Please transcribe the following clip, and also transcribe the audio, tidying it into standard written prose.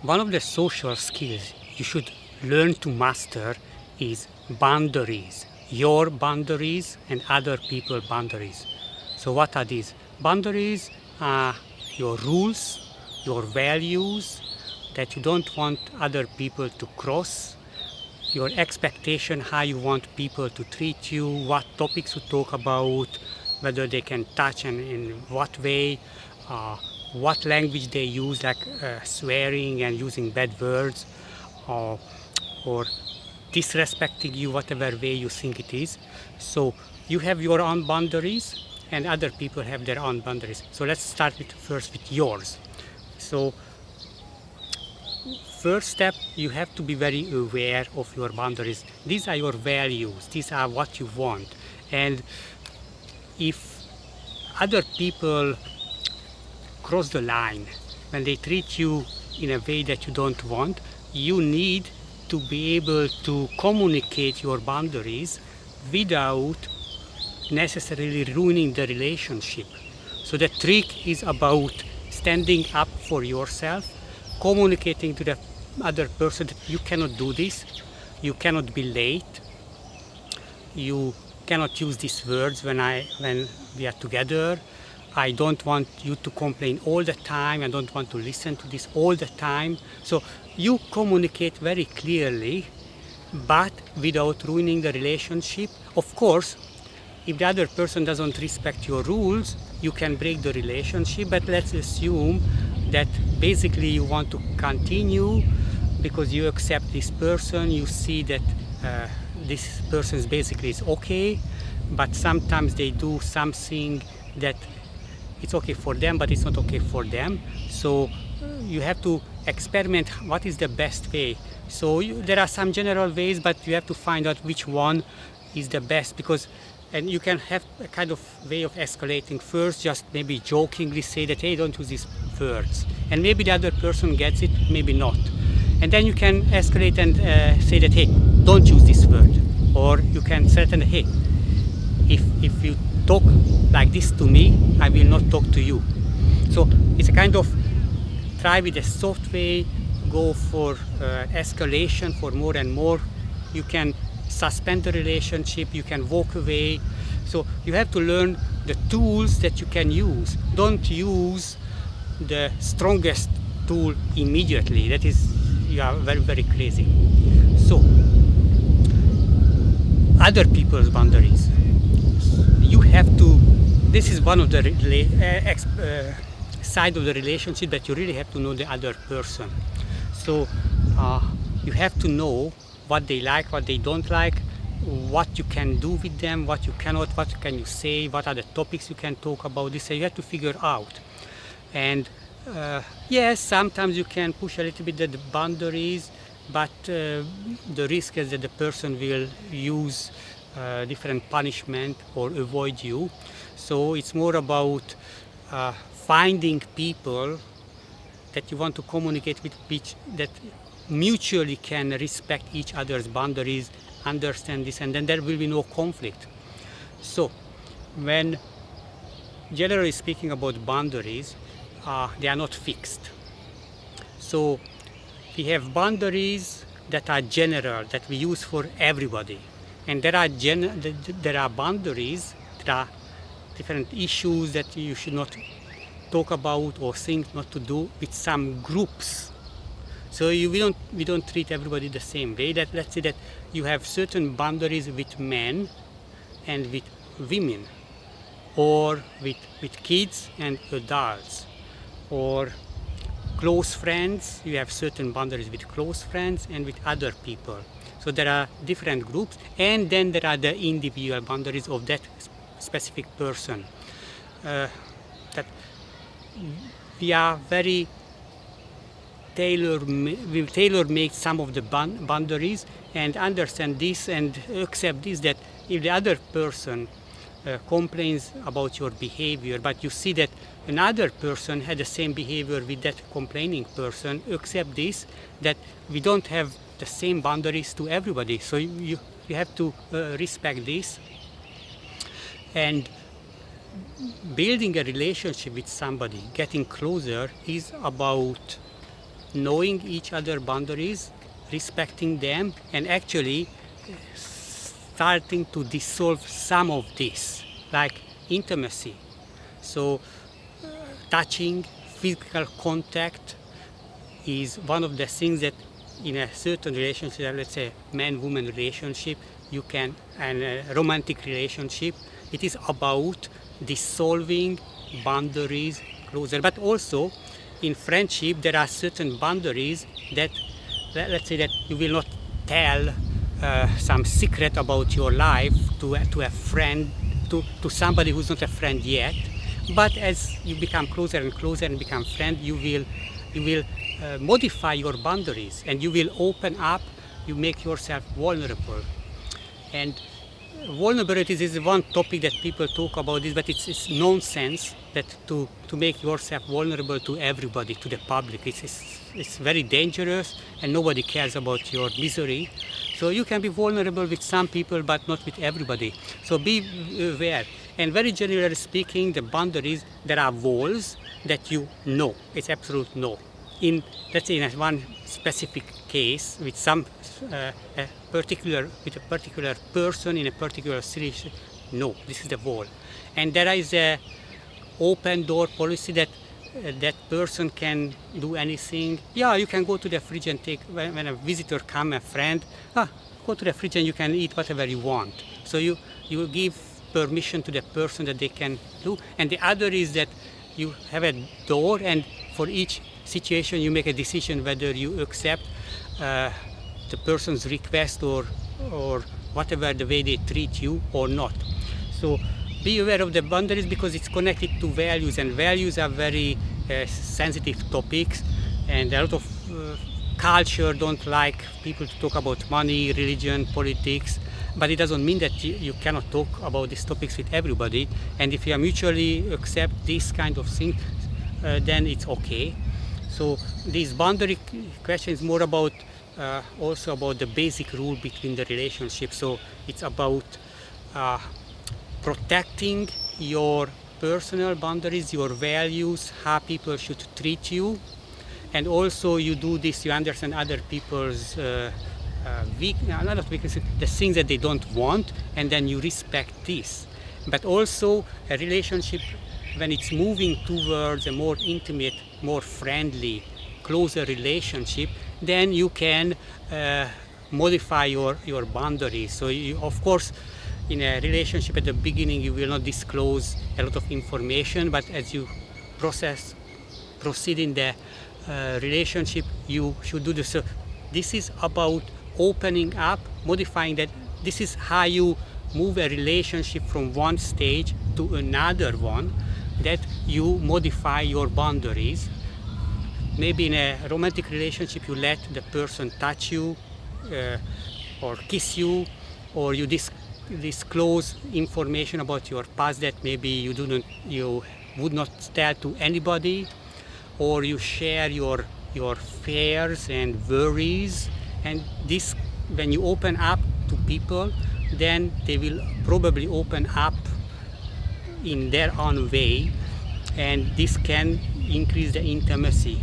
One of the social skills you should learn to master is boundaries. Your boundaries and other people's boundaries. So what are these? Boundaries are your rules, your values that you don't want other people to cross, your expectation, how you want people to treat you, what topics to talk about, whether they can touch and in what way, uh, what language they use, like swearing and using bad words, or, or disrespecting you, whatever way you think it is. So you have your own boundaries, and other people have their own boundaries. So let's start with first with yours. So first step, you have to be very aware of your boundaries. These are your values, these are what you want. And if other people cross the line, when they treat you in a way that you don't want, you need to be able to communicate your boundaries without necessarily ruining the relationship. So the trick is about standing up for yourself, communicating to the other person that you cannot do this, you cannot be late, you cannot use these words when we are together. I don't want you to complain all the time. I don't want to listen to this all the time. So you communicate very clearly, but without ruining the relationship. Of course, if the other person doesn't respect your rules, you can break the relationship, but let's assume that basically you want to continue because you accept this person, you see that this person is basically is okay, but sometimes they do something that it's okay for them, but it's not okay for them. So you have to experiment what is the best way. So there are some general ways, but you have to find out which one is the best, because and you can have a kind of way of escalating. First, just maybe jokingly say that, hey, don't use these words, and maybe the other person gets it, maybe not. And then you can escalate and say that, hey, don't use this word. Or you can threaten, hey, if you talk like this to me, I will not talk to you. So it's a kind of try with a soft way, go for escalation for more and more. You can suspend the relationship, you can walk away. So you have to learn the tools that you can use. Don't use the strongest tool immediately. That is, you are very, very crazy. So other people's boundaries. You have to, this is one of the side of the relationship that you really have to know the other person. So you have to know what they like, what they don't like, what you can do with them, what you cannot, what can you say, what are the topics you can talk about. This you have to figure out. And yes, sometimes you can push a little bit the boundaries, but the risk is that the person will use different punishment or avoid you. So it's more about finding people that you want to communicate with, which that mutually can respect each other's boundaries, understand this, and then there will be no conflict. So when generally speaking about boundaries, they are not fixed. So we have boundaries that are general, that we use for everybody. And there are boundaries, there are different issues that you should not talk about or think not to do with some groups. So we don't treat everybody the same way. That let's say that you have certain boundaries with men and with women, or with kids and adults, or close friends. You have certain boundaries with close friends and with other people. So there are different groups, and then there are the individual boundaries of that specific person. That we are very we tailor-make some of the boundaries and understand this and accept this, that if the other person complains about your behavior, but you see that another person had the same behavior with that complaining person, accept this, that we don't have the same boundaries to everybody. So you have to respect this. And building a relationship with somebody, getting closer, is about knowing each other boundaries, respecting them, and actually starting to dissolve some of this, like intimacy. So touching, physical contact is one of the things that in a certain relationship, let's say man-woman relationship, you can, and a romantic relationship, it is about dissolving boundaries closer. But also in friendship, there are certain boundaries that, let's say that you will not tell some secret about your life to a friend, to somebody who's not a friend yet. But as you become closer and closer and become friends, you will modify your boundaries, and you will open up, you make yourself vulnerable. And vulnerability is one topic that people talk about this, but it's nonsense that to make yourself vulnerable to everybody, to the public. It's very dangerous, and nobody cares about your misery. So you can be vulnerable with some people, but not with everybody. So be aware. And very generally speaking, the boundaries, there are walls that you know. It's absolute no. In, let's say, in one specific case, with some a particular person in a particular situation, no, this is the wall. And there is a open door policy that that person can do anything. Yeah, you can go to the fridge and take, when a visitor comes, a friend, go to the fridge and you can eat whatever you want. So you give permission to the person that they can do. And the other is that you have a door, and for each situation you make a decision whether you accept the person's request or whatever the way they treat you or not. So be aware of the boundaries, because it's connected to values, and values are very sensitive topics, and a lot of culture don't like people to talk about money, religion, politics, but it doesn't mean that you cannot talk about these topics with everybody. And if you mutually accept this kind of thing, then it's okay. So this boundary question is more about also about the basic rule between the relationship. So it's about protecting your personal boundaries, your values, how people should treat you, and also you do this, you understand other people's not weaknesses, the things that they don't want, and then you respect this. But also a relationship, when it's moving towards a more intimate, more friendly, closer relationship, then you can modify your boundaries. So you, of course, in a relationship at the beginning you will not disclose a lot of information, but as you proceed in the relationship, you should do this. So this is about opening up, modifying that. This is how you move a relationship from one stage to another one, that you modify your boundaries. Maybe in a romantic relationship you let the person touch you or kiss you, or you disclose information about your past that maybe you would not tell to anybody, or you share your fears and worries. And this, when you open up to people, then they will probably open up in their own way, and this can increase the intimacy.